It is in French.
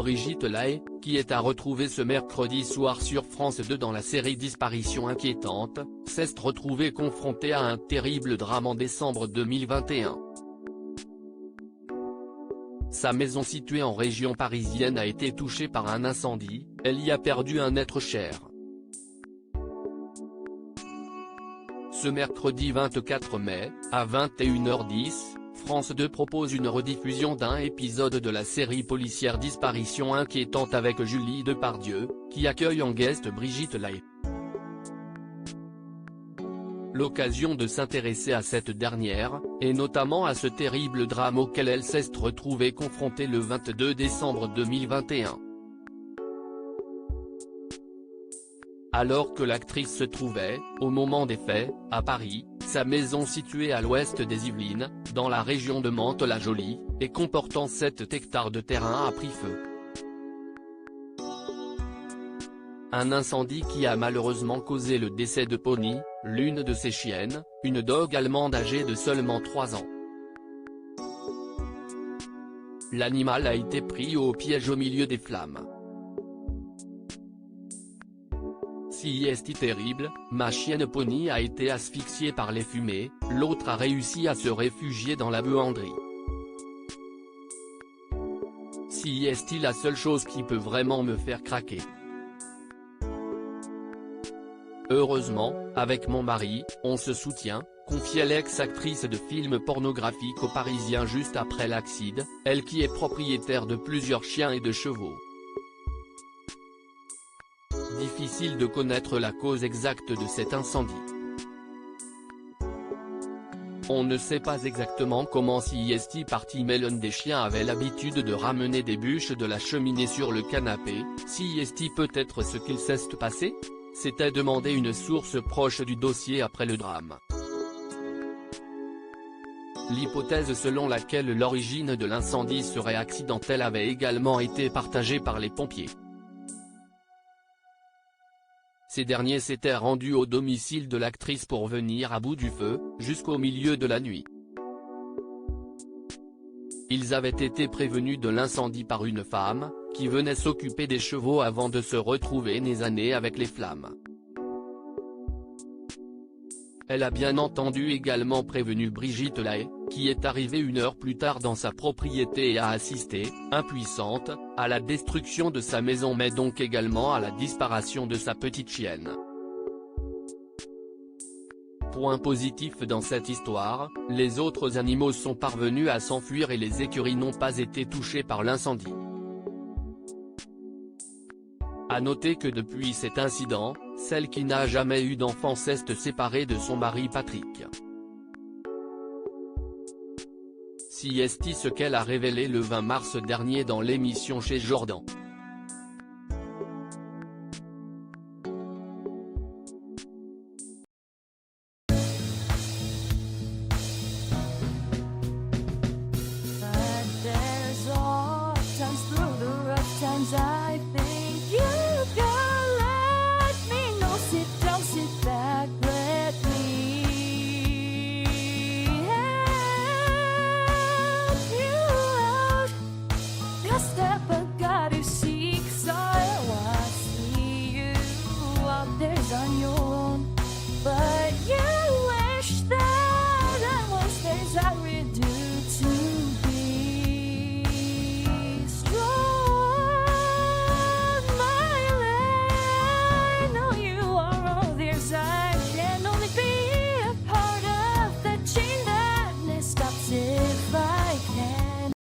Brigitte Lahaie, qui est à retrouver ce mercredi soir sur France 2 dans la série Disparition inquiétante, s'est retrouvée confrontée à un terrible drame en décembre 2021. Sa maison située en région parisienne a été touchée par un incendie, elle y a perdu un être cher. Ce mercredi 24 mai, à 21h10, France 2 propose une rediffusion d'un épisode de la série policière Disparition inquiétante avec Julie Depardieu, qui accueille en guest Brigitte Lahaie. L'occasion de s'intéresser à cette dernière, et notamment à ce terrible drame auquel elle s'est retrouvée confrontée le 22 décembre 2021. Alors que l'actrice se trouvait, au moment des faits, à Paris, sa maison située à l'ouest des Yvelines, dans la région de Mantes-la-Jolie, et comportant 7 hectares de terrain a pris feu. Un incendie qui a malheureusement causé le décès de Pony, l'une de ses chiennes, une dogue allemande âgée de seulement 3 ans. L'animal a été pris au piège au milieu des flammes. Si est terrible, ma chienne Pony a été asphyxiée par les fumées, l'autre a réussi à se réfugier dans la buanderie. Si est la seule chose qui peut vraiment me faire craquer. Heureusement, avec mon mari, on se soutient, confiait l'ex-actrice de films pornographiques aux Parisiens juste après l'accident, elle qui est propriétaire de plusieurs chiens et de chevaux. Difficile de connaître la cause exacte de cet incendie. On ne sait pas exactement comment s'y est parti, mais l'un des chiens avait l'habitude de ramener des bûches de la cheminée sur le canapé. S'y est peut-être ce qu'il s'est passé? S'était demandé une source proche du dossier après le drame. L'hypothèse selon laquelle l'origine de l'incendie serait accidentelle avait également été partagée par les pompiers. Ces derniers s'étaient rendus au domicile de l'actrice pour venir à bout du feu, jusqu'au milieu de la nuit. Ils avaient été prévenus de l'incendie par une femme, qui venait s'occuper des chevaux avant de se retrouver nez à nez avec les flammes. Elle a bien entendu également prévenu Brigitte Lahaie, qui est arrivée 1 heure plus tard dans sa propriété et a assisté, impuissante, à la destruction de sa maison mais donc également à la disparition de sa petite chienne. Point positif dans cette histoire, les autres animaux sont parvenus à s'enfuir et les écuries n'ont pas été touchées par l'incendie. À noter que depuis cet incident, celle qui n'a jamais eu d'enfant s'est séparée de son mari Patrick. Si est ce qu'elle a révélé le 20 mars dernier dans l'émission Chez Jordan.